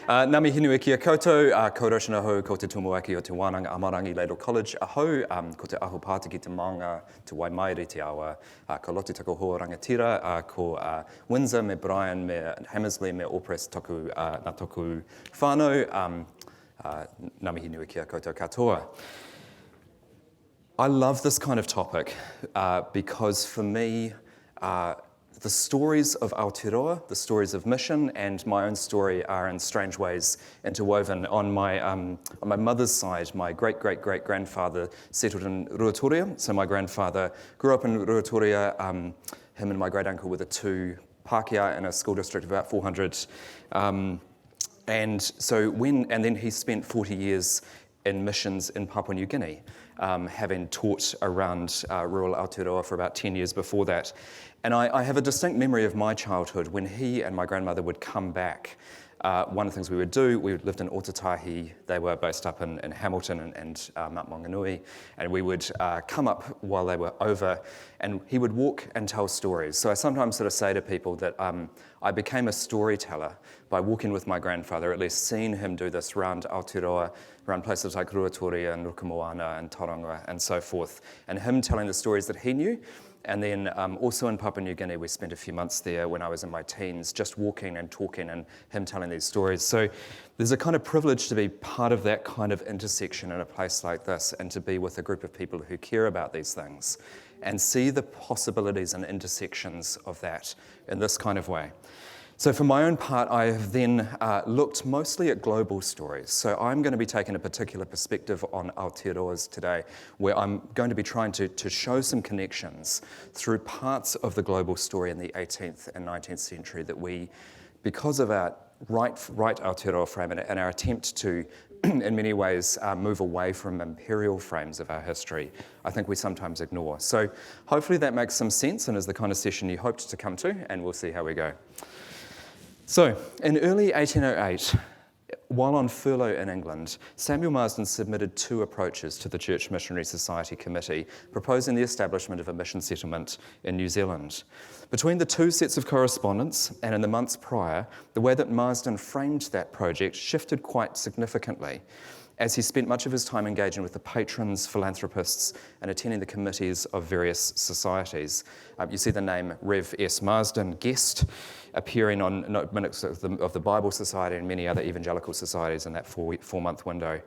Ngā mihi nui kia koutou, ko Roshan ahau, ko te tumuaki o te Wānanga-Symposium College ahau, ko te ahu pāti ki te maunga, te Waimairi te awa, ko Lotu tako hoa rangatira, ko Windsor me Brian me Hammersley me Allpress toku, nā toku whānau, ngā mihi nui kia koutou katoa. I love this kind of topic because for me, the stories of Aotearoa, the stories of mission, and my own story are in strange ways interwoven. On my mother's side, my great-great-great-grandfather settled in Ruatoria. So my grandfather grew up in Ruatoria. Him and my great-uncle were the two Pākehā in a school district of about 400. And then he spent 40 years in missions in Papua New Guinea, having taught around rural Aotearoa for about 10 years before that. And I have a distinct memory of my childhood when he and my grandmother would come back. One of the things we would do, we lived in Otatahi, they were based up in Hamilton and Mount Maunganui, and we would come up while they were over, and he would walk and tell stories. So I sometimes sort of say to people that I became a storyteller by walking with my grandfather, at least seeing him do this around Aotearoa, around places like Ruatoria and Rukamoana and Tauranga and so forth, and him telling the stories that he knew. And then also in Papua New Guinea, we spent a few months there when I was in my teens, just walking and talking and him telling these stories. So there's a kind of privilege to be part of that kind of intersection in a place like this and to be with a group of people who care about these things and see the possibilities and intersections of that in this kind of way. So for my own part, I have then looked mostly at global stories. So I'm going to be taking a particular perspective on Aotearoa's today, where I'm going to be trying to show some connections through parts of the global story in the 18th and 19th century that we, because of our right Aotearoa frame and our attempt to, in many ways, move away from imperial frames of our history, I think we sometimes ignore. So hopefully that makes some sense and is the kind of session you hoped to come to, and we'll see how we go. So, in early 1808, while on furlough in England, Samuel Marsden submitted two approaches to the Church Missionary Society Committee, proposing the establishment of a mission settlement in New Zealand. Between the two sets of correspondence and in the months prior, the way that Marsden framed that project shifted quite significantly, as he spent much of his time engaging with the patrons, philanthropists, and attending the committees of various societies. You see the name Rev. S. Marsden, guest, appearing on minutes of the Bible Society and many other evangelical societies in that four-month window.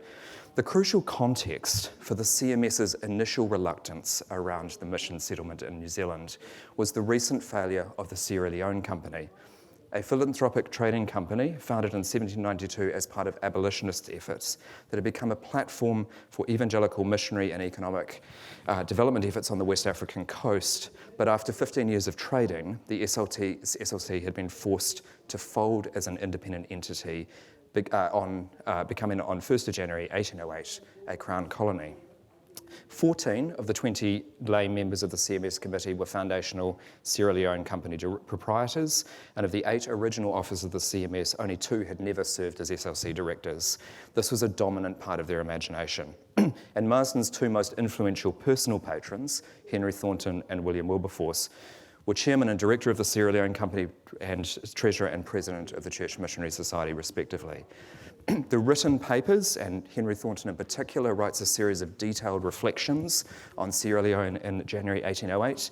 The crucial context for the CMS's initial reluctance around the mission settlement in New Zealand was the recent failure of the Sierra Leone Company, a philanthropic trading company founded in 1792 as part of abolitionist efforts that had become a platform for evangelical missionary and economic development efforts on the West African coast. But after 15 years of trading, the SLC had been forced to fold as an independent entity, becoming on 1st of January 1808 a Crown colony. 14 of the 20 lay members of the CMS committee were foundational Sierra Leone company proprietors, and of the 8 original officers of the CMS, only 2 had never served as SLC directors. This was a dominant part of their imagination. And Marsden's 2 most influential personal patrons, Henry Thornton and William Wilberforce, were chairman and director of the Sierra Leone Company and treasurer and president of the Church Missionary Society, respectively. The written papers, and Henry Thornton in particular writes a series of detailed reflections on Sierra Leone in January 1808.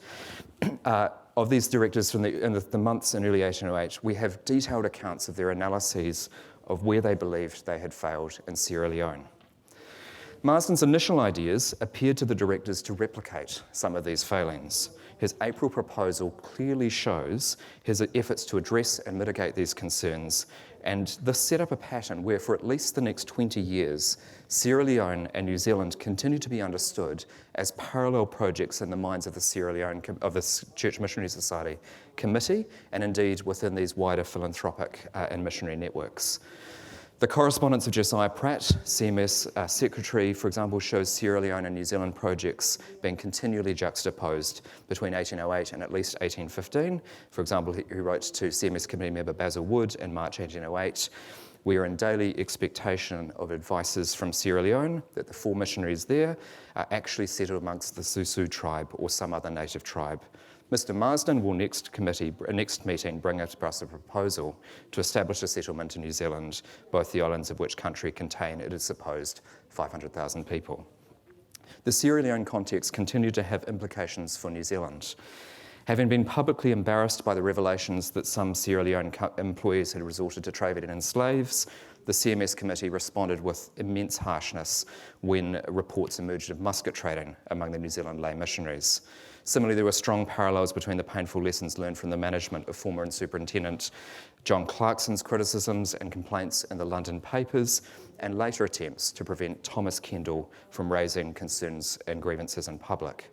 Of these directors in the months in early 1808, we have detailed accounts of their analyses of where they believed they had failed in Sierra Leone. Marsden's initial ideas appeared to the directors to replicate some of these failings. His April proposal clearly shows his efforts to address and mitigate these concerns, and this set up a pattern where for at least the next 20 years, Sierra Leone and New Zealand continue to be understood as parallel projects in the minds of the Church Missionary Society Committee, and indeed within these wider philanthropic and missionary networks. The correspondence of Josiah Pratt, CMS Secretary, for example, shows Sierra Leone and New Zealand projects being continually juxtaposed between 1808 and at least 1815. For example, he wrote to CMS Committee member Basil Wood in March 1808, "We are in daily expectation of advices from Sierra Leone that the 4 missionaries there are actually settled amongst the Susu tribe or some other native tribe. Mr. Marsden will next meeting bring to us a proposal to establish a settlement in New Zealand, both the islands of which country contain, it is supposed, 500,000 people. The Sierra Leone context continued to have implications for New Zealand. Having been publicly embarrassed by the revelations that some Sierra Leone employees had resorted to trading in slaves, the CMS committee responded with immense harshness when reports emerged of musket trading among the New Zealand lay missionaries. Similarly, there were strong parallels between the painful lessons learned from the management of former Superintendent John Clarkson's criticisms and complaints in the London papers, and later attempts to prevent Thomas Kendall from raising concerns and grievances in public.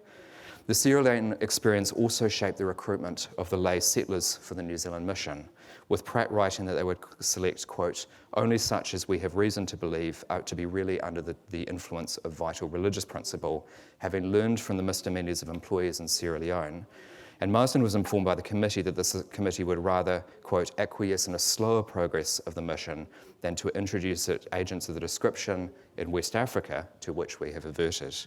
The Sierra Leone experience also shaped the recruitment of the lay settlers for the New Zealand mission, with Pratt writing that they would select, quote, only such as we have reason to believe to be really under the influence of vital religious principle, having learned from the misdemeanours of employees in Sierra Leone. And Marsden was informed by the committee that this committee would rather, quote, acquiesce in a slower progress of the mission than to introduce it agents of the description in West Africa to which we have averted.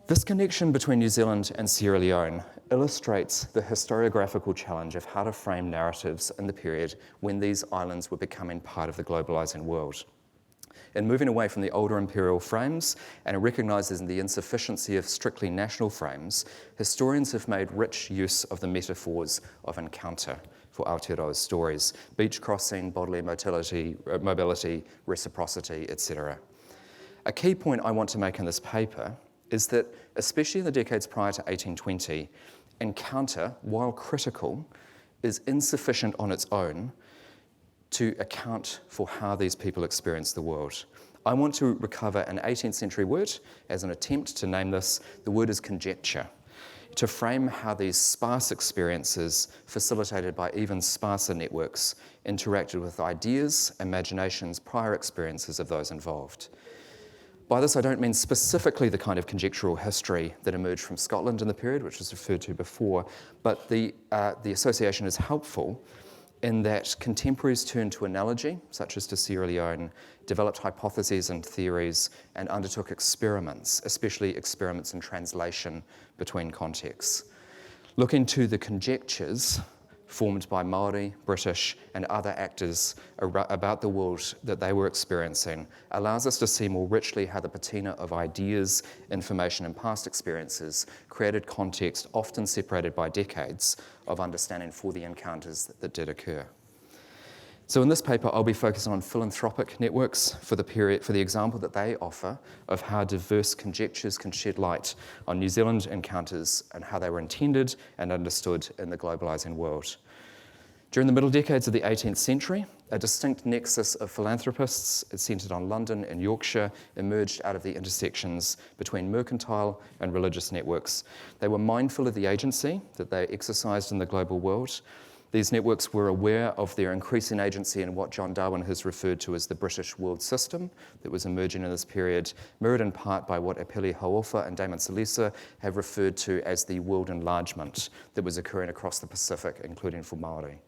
This connection between New Zealand and Sierra Leone illustrates the historiographical challenge of how to frame narratives in the period when these islands were becoming part of the globalising world. In moving away from the older imperial frames and recognising the insufficiency of strictly national frames, historians have made rich use of the metaphors of encounter for Aotearoa's stories: beach crossing, bodily mobility, reciprocity, etc. A key point I want to make in this paper is that, especially in the decades prior to 1820, encounter, while critical, is insufficient on its own to account for how these people experience the world. I want to recover an 18th century word as an attempt to name this. The word is conjecture, to frame how these sparse experiences, facilitated by even sparser networks, interacted with ideas, imaginations, prior experiences of those involved. By this, I don't mean specifically the kind of conjectural history that emerged from Scotland in the period, which was referred to before, but the association is helpful in that contemporaries turned to analogy, such as to Sierra Leone, developed hypotheses and theories, and undertook experiments, especially experiments in translation between contexts. Looking to the conjectures formed by Māori, British, and other actors about the world that they were experiencing allows us to see more richly how the patina of ideas, information, and past experiences created context often separated by decades of understanding for the encounters that did occur. So in this paper, I'll be focusing on philanthropic networks for the example that they offer of how diverse conjectures can shed light on New Zealand encounters and how they were intended and understood in the globalising world. During the middle decades of the 18th century, a distinct nexus of philanthropists, centred on London and Yorkshire, emerged out of the intersections between mercantile and religious networks. They were mindful of the agency that they exercised in the global world. These networks were aware of their increasing agency in what John Darwin has referred to as the British world system that was emerging in this period, mirrored in part by what Apeli Hauofa and Damon Salisa have referred to as the world enlargement that was occurring across the Pacific, including for Māori.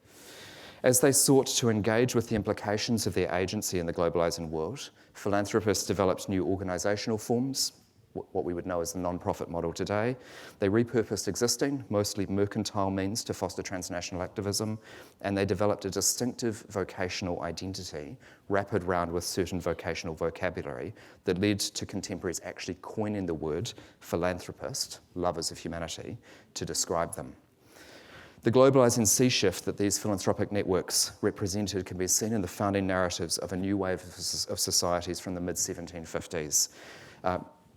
As they sought to engage with the implications of their agency in the globalising world, philanthropists developed new organisational forms, what we would know as the non-profit model today. They repurposed existing, mostly mercantile means to foster transnational activism, and they developed a distinctive vocational identity wrapped round with certain vocational vocabulary that led to contemporaries actually coining the word philanthropist, lovers of humanity, to describe them. The globalising sea shift that these philanthropic networks represented can be seen in the founding narratives of a new wave of societies from the mid-1750s.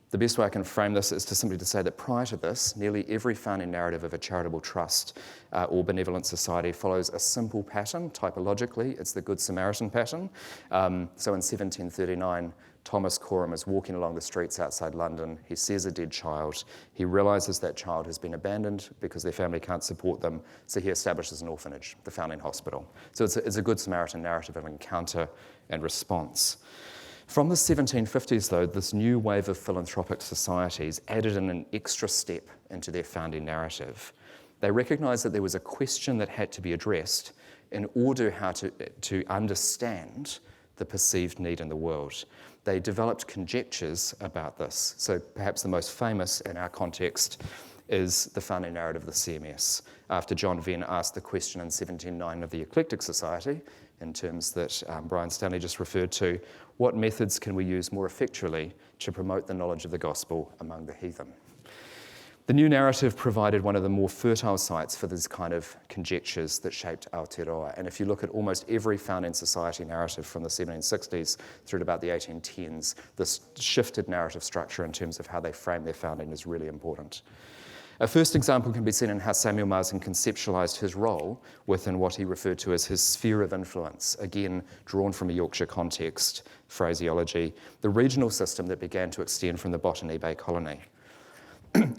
The best way I can frame this is to simply to say that prior to this, nearly every founding narrative of a charitable trust or benevolent society follows a simple pattern. Typologically, it's the Good Samaritan pattern. So in 1739, Thomas Coram is walking along the streets outside London. He sees a dead child. He realises that child has been abandoned because their family can't support them, so he establishes an orphanage, the founding hospital. So it's a Good Samaritan narrative of encounter and response. From the 1750s, though, this new wave of philanthropic societies added in an extra step into their founding narrative. They recognised that there was a question that had to be addressed in order how to understand the perceived need in the world. They developed conjectures about this. So perhaps the most famous in our context is the founding narrative of the CMS, after John Venn asked the question in 1709 of the Eclectic Society, in terms that Brian Stanley just referred to, what methods can we use more effectually to promote the knowledge of the gospel among the heathen? The new narrative provided one of the more fertile sites for these kind of conjectures that shaped Aotearoa. And if you look at almost every founding society narrative from the 1760s through to about the 1810s, this shifted narrative structure in terms of how they frame their founding is really important. A first example can be seen in how Samuel Marsden conceptualised his role within what he referred to as his sphere of influence, again drawn from a Yorkshire context phraseology, the regional system that began to extend from the Botany Bay colony.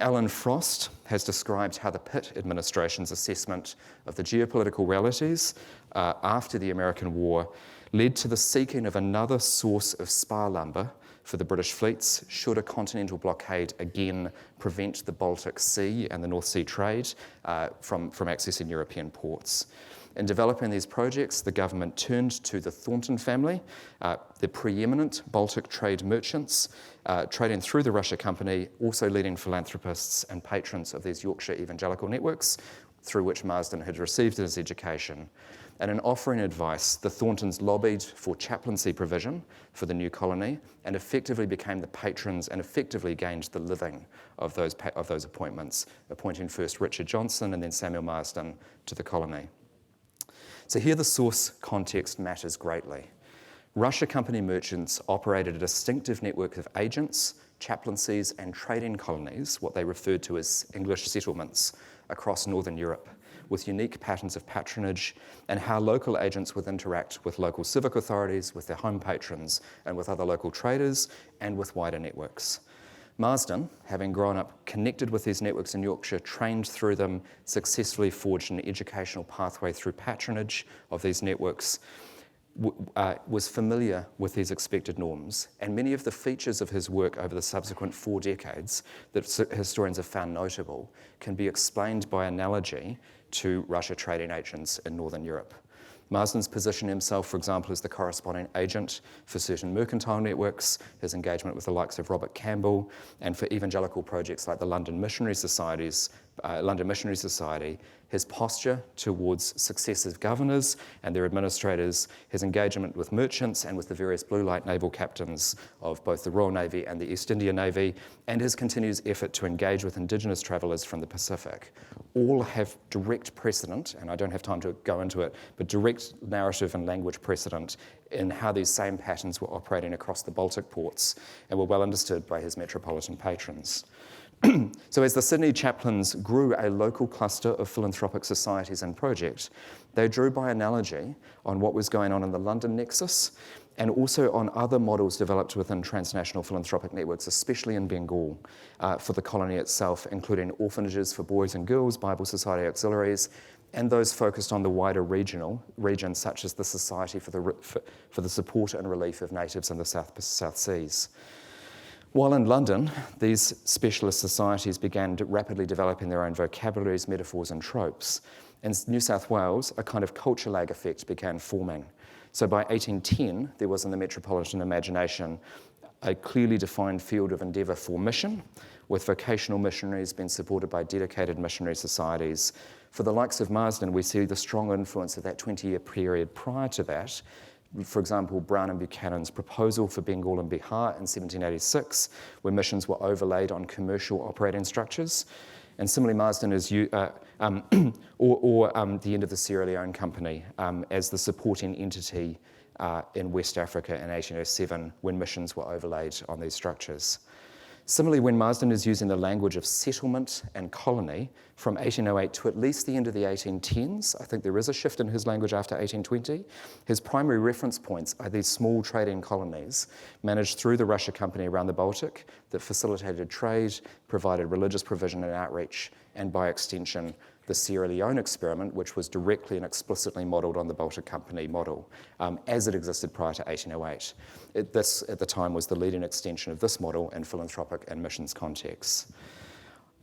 Alan Frost has described how the Pitt administration's assessment of the geopolitical realities after the American War led to the seeking of another source of spar lumber for the British fleets should a continental blockade again prevent the Baltic Sea and the North Sea trade from accessing European ports. In developing these projects, the government turned to the Thornton family, the preeminent Baltic trade merchants, trading through the Russia Company, also leading philanthropists and patrons of these Yorkshire evangelical networks, through which Marsden had received his education. And in offering advice, the Thorntons lobbied for chaplaincy provision for the new colony and effectively became the patrons and effectively gained the living of those appointments, appointing first Richard Johnson and then Samuel Marsden to the colony. So here the source context matters greatly. Russia Company merchants operated a distinctive network of agents, chaplaincies and trading colonies, what they referred to as English settlements, across Northern Europe, with unique patterns of patronage and how local agents would interact with local civic authorities, with their home patrons and with other local traders and with wider networks. Marsden, having grown up connected with these networks in Yorkshire, trained through them, successfully forged an educational pathway through patronage of these networks, was familiar with these expected norms, and many of the features of his work over the subsequent 4 decades that historians have found notable can be explained by analogy to Russia trading agents in Northern Europe. Marsden's positioned himself, for example, as the corresponding agent for certain mercantile networks, his engagement with the likes of Robert Campbell, and for evangelical projects like the London Missionary Society, his posture towards successive governors and their administrators, his engagement with merchants and with the various blue light naval captains of both the Royal Navy and the East India Navy, and his continuous effort to engage with indigenous travellers from the Pacific, all have direct precedent, and I don't have time to go into it, but direct narrative and language precedent in how these same patterns were operating across the Baltic ports and were well understood by his metropolitan patrons. So as the Sydney chaplains grew a local cluster of philanthropic societies and projects, they drew by analogy on what was going on in the London nexus and also on other models developed within transnational philanthropic networks, especially in Bengal, for the colony itself, including orphanages for boys and girls, Bible Society auxiliaries, and those focused on the wider region, such as the Society for the Support and Relief of Natives in the South Seas. While in London, these specialist societies began rapidly developing their own vocabularies, metaphors and tropes. In New South Wales, a kind of culture lag effect began forming. So by 1810, there was in the metropolitan imagination a clearly defined field of endeavour for mission, with vocational missionaries being supported by dedicated missionary societies. For the likes of Marsden, we see the strong influence of that 20-year period prior to that. For example, Brown and Buchanan's proposal for Bengal and Bihar in 1786, where missions were overlaid on commercial operating structures. And similarly, Marsden is the end of the Sierra Leone Company as the supporting entity in West Africa in 1807, when missions were overlaid on these structures. Similarly, when Marsden is using the language of settlement and colony from 1808 to at least the end of the 1810s, I think there is a shift in his language after 1820, his primary reference points are these small trading colonies managed through the Russia Company around the Baltic that facilitated trade, provided religious provision and outreach, and by extension, the Sierra Leone experiment, which was directly and explicitly modelled on the Baltic Company model as it existed prior to 1808. This, at the time, was the leading extension of this model in philanthropic and missions contexts.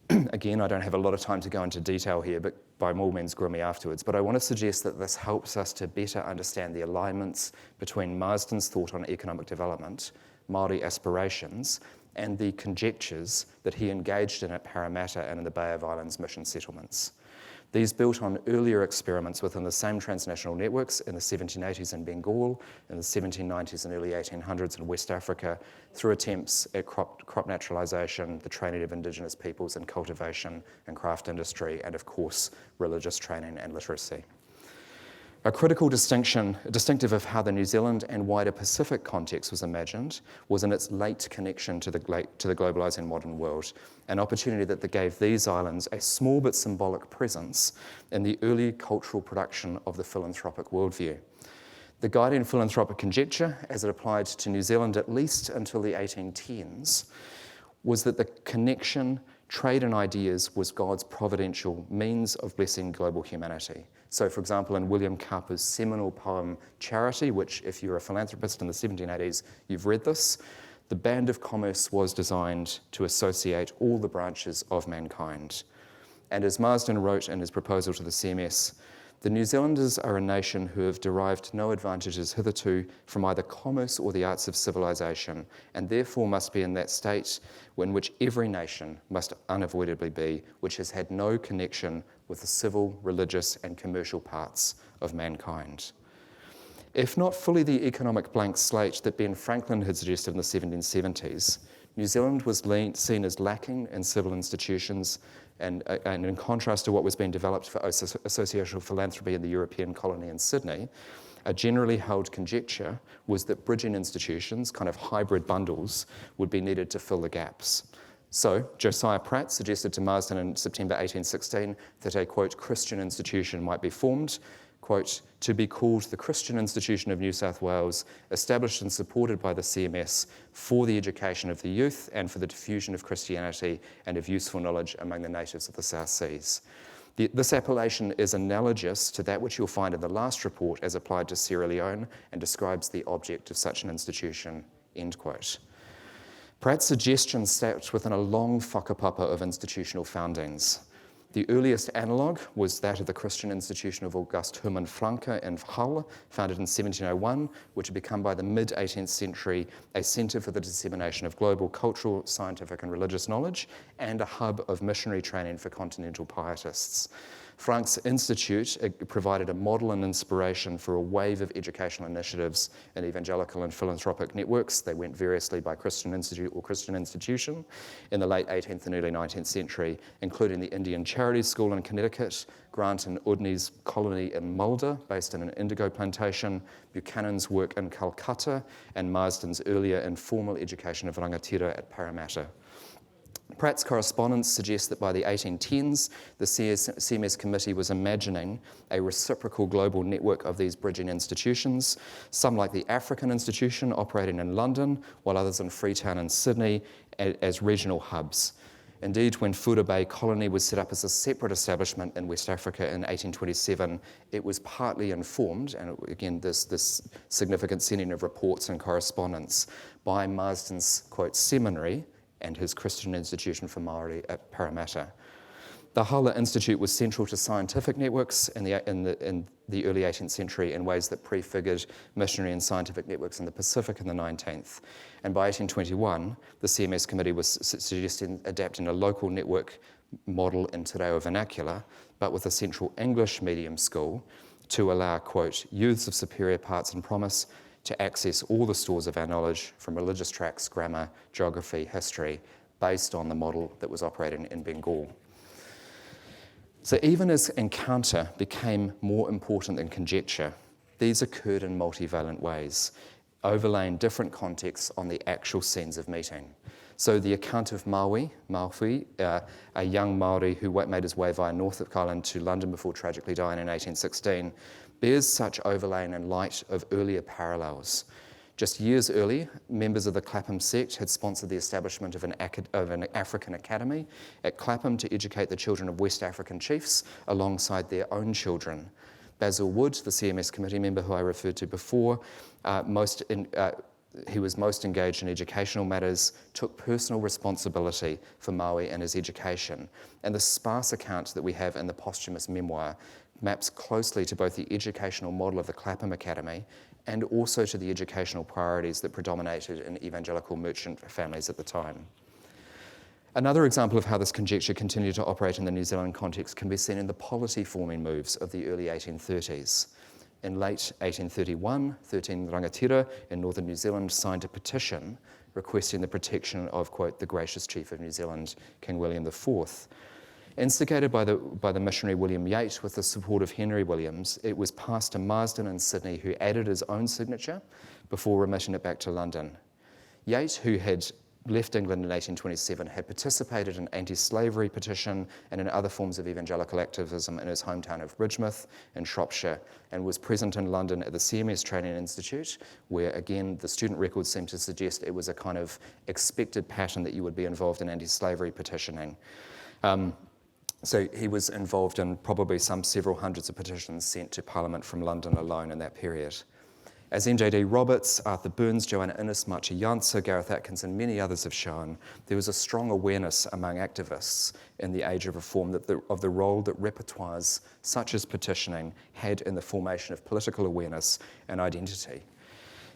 Again, I don't have a lot of time to go into detail here, but by all means, grill me afterwards. But I want to suggest that this helps us to better understand the alignments between Marsden's thought on economic development, Māori aspirations, and the conjectures that he engaged in at Parramatta and in the Bay of Islands mission settlements. These built on earlier experiments within the same transnational networks in the 1780s in Bengal, in the 1790s and early 1800s in West Africa, through attempts at crop naturalisation, the training of indigenous peoples in cultivation and craft industry, and of course, religious training and literacy. A critical distinctive of how the New Zealand and wider Pacific context was imagined was in its late connection to the globalising modern world, an opportunity that gave these islands a small but symbolic presence in the early cultural production of the philanthropic worldview. The guiding philanthropic conjecture, as it applied to New Zealand at least until the 1810s, was that the connection, trade and ideas was God's providential means of blessing global humanity. So, for example, in William Cowper's seminal poem Charity, which if you're a philanthropist in the 1780s, you've read this, the band of commerce was designed to associate all the branches of mankind. And as Marsden wrote in his proposal to the CMS, the New Zealanders are a nation who have derived no advantages hitherto from either commerce or the arts of civilization, and therefore must be in that state in which every nation must unavoidably be, which has had no connection with the civil, religious, and commercial parts of mankind. If not fully the economic blank slate that Ben Franklin had suggested in the 1770s, New Zealand was seen as lacking in civil institutions, and in contrast to what was being developed for associational philanthropy in the European colony in Sydney, a generally held conjecture was that bridging institutions, kind of hybrid bundles, would be needed to fill the gaps. So Josiah Pratt suggested to Marsden in September 1816 that a, quote, Christian institution might be formed, quote, to be called the Christian Institution of New South Wales, established and supported by the CMS for the education of the youth and for the diffusion of Christianity and of useful knowledge among the natives of the South Seas. This appellation is analogous to that which you'll find in the last report as applied to Sierra Leone and describes the object of such an institution, end quote. Pratt's suggestion sat within a long whakapapa of institutional foundings. The earliest analogue was that of the Christian Institution of August Hermann Francke in Hull, founded in 1701, which had become by the mid-18th century a centre for the dissemination of global cultural, scientific and religious knowledge and a hub of missionary training for continental pietists. Francke's institute provided a model and inspiration for a wave of educational initiatives in evangelical and philanthropic networks. They went variously by Christian Institute or Christian Institution in the late 18th and early 19th century, including the Indian Charities School in Connecticut, Grant and Udney's colony in Mulder, based in an indigo plantation, Buchanan's work in Calcutta, and Marsden's earlier informal education of rangatira at Parramatta. Pratt's correspondence suggests that by the 1810s, the CMS committee was imagining a reciprocal global network of these bridging institutions, some like the African Institution operating in London, while others in Freetown and Sydney as regional hubs. Indeed, when Fuda Bay Colony was set up as a separate establishment in West Africa in 1827, it was partly informed, and again this significant sending of reports and correspondence, by Marsden's, quote, seminary, and his Christian Institution for Māori at Parramatta. The Hull Institute was central to scientific networks in the early 18th century in ways that prefigured missionary and scientific networks in the Pacific in the 19th. And by 1821, the CMS committee was suggesting adapting a local network model in Te Reo vernacular, but with a central English medium school to allow, quote, youths of superior parts and promise to access all the stores of our knowledge from religious tracts, grammar, geography, history, based on the model that was operating in Bengal. So even as encounter became more important than conjecture, these occurred in multivalent ways, overlaying different contexts on the actual scenes of meeting. So the account of Maui, a young Māori who made his way via Norfolk Island to London before tragically dying in 1816, bears such overlaying in light of earlier parallels. Just years earlier, members of the Clapham sect had sponsored the establishment of an African academy at Clapham to educate the children of West African chiefs alongside their own children. Basil Wood, the CMS committee member who I referred to before, he was most engaged in educational matters, took personal responsibility for Maui and his education. And the sparse account that we have in the posthumous memoir maps closely to both the educational model of the Clapham Academy and also to the educational priorities that predominated in evangelical merchant families at the time. Another example of how this conjecture continued to operate in the New Zealand context can be seen in the polity-forming moves of the early 1830s. In late 1831, 13 rangatira in northern New Zealand signed a petition requesting the protection of, quote, the gracious chief of New Zealand, King William IV. Instigated by the missionary William Yates with the support of Henry Williams, it was passed to Marsden in Sydney, who added his own signature before remitting it back to London. Yates, who had left England in 1827, had participated in anti-slavery petition and in other forms of evangelical activism in his hometown of Bridgmouth in Shropshire, and was present in London at the CMS Training Institute, where again the student records seem to suggest it was a kind of expected pattern that you would be involved in anti-slavery petitioning. So he was involved in probably some several hundreds of petitions sent to Parliament from London alone in that period. As MJD Roberts, Arthur Burns, Joanna Innes, Machi Jansa, Gareth Atkins and many others have shown, there was a strong awareness among activists in the age of reform of the role that repertoires such as petitioning had in the formation of political awareness and identity.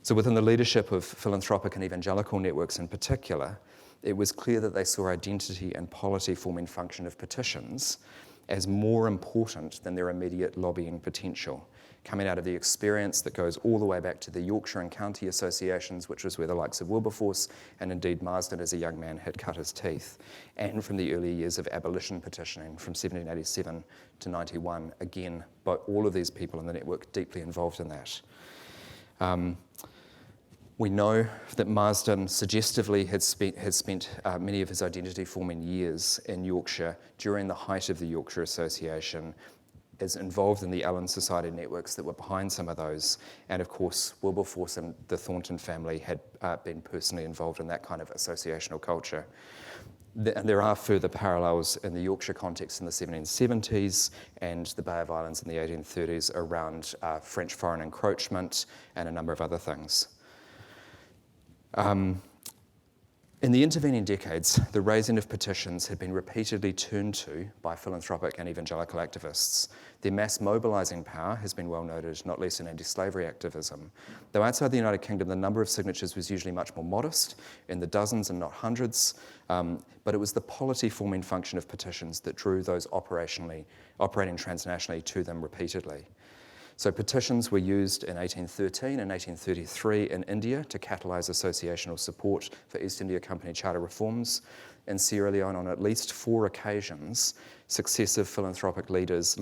So within the leadership of philanthropic and evangelical networks in particular, it was clear that they saw identity and polity-forming function of petitions as more important than their immediate lobbying potential, coming out of the experience that goes all the way back to the Yorkshire and County Associations, which was where the likes of Wilberforce and indeed Marsden as a young man had cut his teeth, and from the early years of abolition petitioning from 1787 to 91. Again, but all of these people in the network deeply involved in that. We know that Marsden suggestively had spent many of his identity-forming years in Yorkshire during the height of the Yorkshire Association, is involved in the Allen Society networks that were behind some of those. And of course, Wilberforce and the Thornton family had been personally involved in that kind of associational culture. There are further parallels in the Yorkshire context in the 1770s and the Bay of Islands in the 1830s around French foreign encroachment and a number of other things. In the intervening decades, the raising of petitions had been repeatedly turned to by philanthropic and evangelical activists. Their mass mobilising power has been well noted, not least in anti-slavery activism. Though outside the United Kingdom, the number of signatures was usually much more modest, in the dozens and not hundreds, but it was the polity-forming function of petitions that drew those operating transnationally to them repeatedly. So petitions were used in 1813 and 1833 in India to catalyse associational support for East India Company charter reforms. In Sierra Leone, on at least 4 occasions, successive philanthropic leaders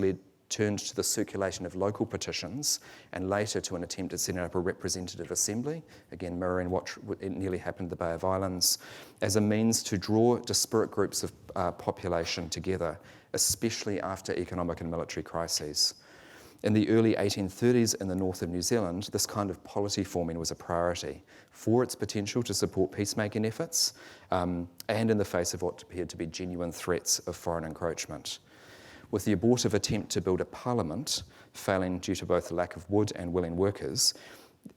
turned to the circulation of local petitions and later to an attempt at setting up a representative assembly, again mirroring what nearly happened in the Bay of Islands, as a means to draw disparate groups of population together, especially after economic and military crises. In the early 1830s in the north of New Zealand, this kind of polity forming was a priority for its potential to support peacemaking efforts and in the face of what appeared to be genuine threats of foreign encroachment. With the abortive attempt to build a parliament failing due to both the lack of wood and willing workers,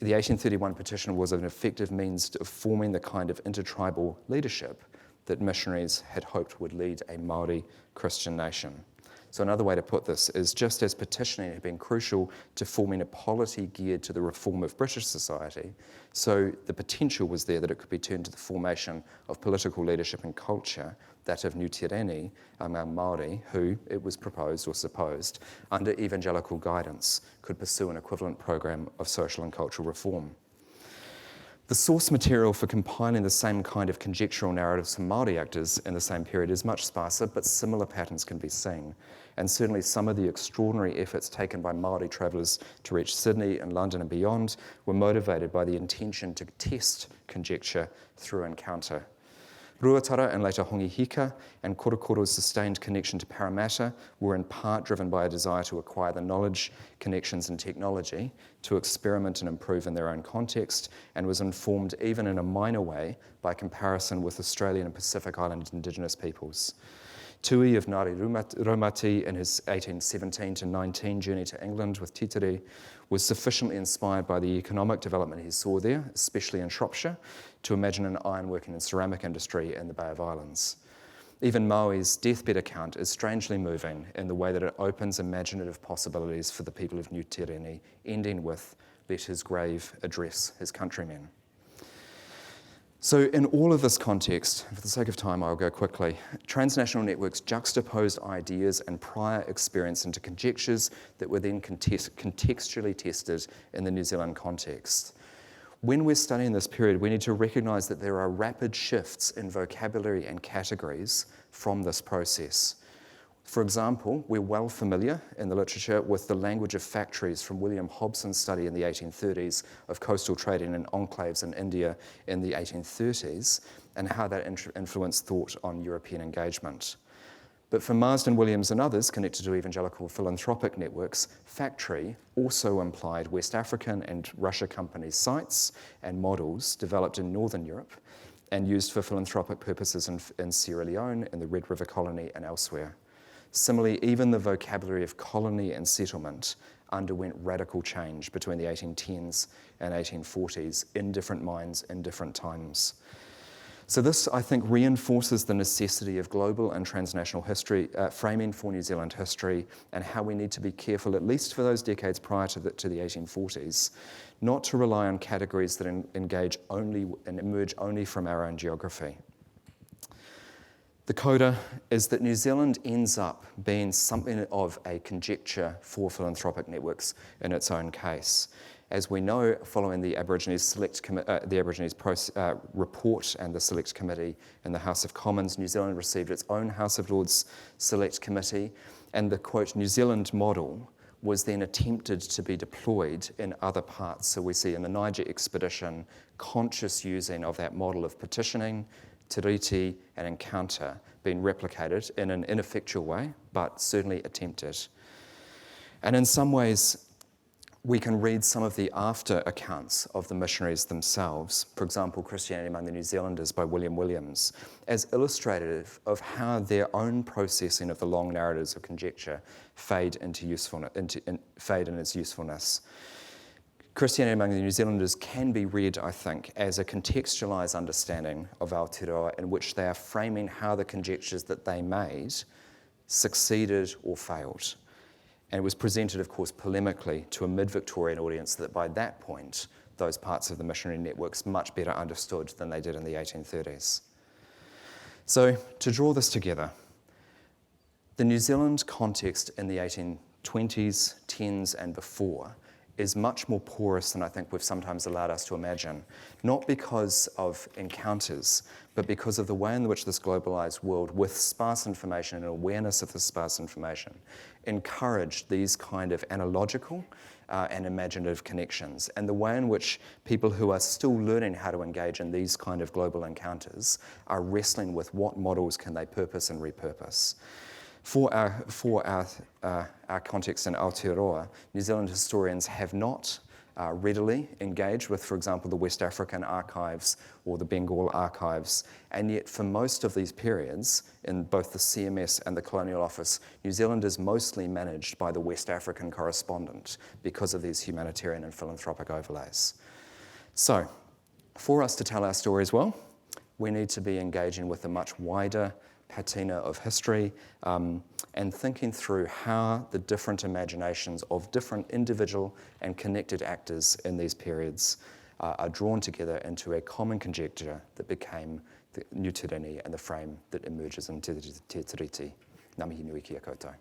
the 1831 petition was an effective means of forming the kind of intertribal leadership that missionaries had hoped would lead a Māori Christian nation. So another way to put this is, just as petitioning had been crucial to forming a polity geared to the reform of British society, so the potential was there that it could be turned to the formation of political leadership and culture, that of Nu Tireni among Māori, who, it was proposed or supposed, under evangelical guidance, could pursue an equivalent program of social and cultural reform. The source material for compiling the same kind of conjectural narratives from Māori actors in the same period is much sparser, but similar patterns can be seen. And certainly some of the extraordinary efforts taken by Māori travellers to reach Sydney and London and beyond were motivated by the intention to test conjecture through encounter. Ruatara and later Hongi Hika and Korokoro's sustained connection to Parramatta were in part driven by a desire to acquire the knowledge, connections and technology to experiment and improve in their own context, and was informed even in a minor way by comparison with Australian and Pacific Island Indigenous peoples. Tui of Ngāri Raumati in his 1817 to 19 journey to England with Titere was sufficiently inspired by the economic development he saw there, especially in Shropshire, to imagine an ironworking and ceramic industry in the Bay of Islands. Even Maui's deathbed account is strangely moving in the way that it opens imaginative possibilities for the people of Nu Tireni, ending with, let his grave address his countrymen. So in all of this context, for the sake of time, I'll go quickly. Transnational networks juxtaposed ideas and prior experience into conjectures that were then contextually tested in the New Zealand context. When we're studying this period, we need to recognise that there are rapid shifts in vocabulary and categories from this process. For example, we're well familiar in the literature with the language of factories from William Hobson's study in the 1830s of coastal trading in enclaves in India in the 1830s, and how that influenced thought on European engagement. But for Marsden, Williams and others connected to evangelical philanthropic networks, factory also implied West African and Russia company sites and models developed in Northern Europe and used for philanthropic purposes in Sierra Leone, in the Red River Colony and elsewhere. Similarly, even the vocabulary of colony and settlement underwent radical change between the 1810s and 1840s in different minds in different times. So this, I think, reinforces the necessity of global and transnational history, framing for New Zealand history, and how we need to be careful, at least for those decades prior to the 1840s, not to rely on categories that engage only and emerge only from our own geography. The coda is that New Zealand ends up being something of a conjecture for philanthropic networks in its own case. As we know, following the Aborigines report and the Select Committee in the House of Commons, New Zealand received its own House of Lords Select Committee, and the, quote, New Zealand model was then attempted to be deployed in other parts. So we see in the Niger expedition, conscious using of that model of petitioning, tiriti, and encounter being replicated in an ineffectual way, but certainly attempted. And in some ways, we can read some of the after accounts of the missionaries themselves, for example, Christianity Among the New Zealanders by William Williams, as illustrative of how their own processing of the long narratives of conjecture fade in its usefulness. Christianity Among the New Zealanders can be read, I think, as a contextualised understanding of Aotearoa in which they are framing how the conjectures that they made succeeded or failed. And it was presented, of course, polemically to a mid-Victorian audience that by that point, those parts of the missionary networks much better understood than they did in the 1830s. So to draw this together, the New Zealand context in the 1820s, 10s and before is much more porous than I think we've sometimes allowed us to imagine, not because of encounters, but because of the way in which this globalised world, with sparse information and awareness of the sparse information, encouraged these kind of analogical and imaginative connections, and the way in which people who are still learning how to engage in these kind of global encounters are wrestling with what models can they purpose and repurpose. For our context in Aotearoa, New Zealand historians have not readily engaged with, for example, the West African archives or the Bengal archives, and yet for most of these periods, in both the CMS and the Colonial Office, New Zealand is mostly managed by the West African correspondent because of these humanitarian and philanthropic overlays. So, for us to tell our stories well, we need to be engaging with a much wider patina of history and thinking through how the different imaginations of different individual and connected actors in these periods are drawn together into a common conjecture that became the Nu Tireni and the frame that emerges in Te Tiriti. Ngā mihi nui ki a koutou.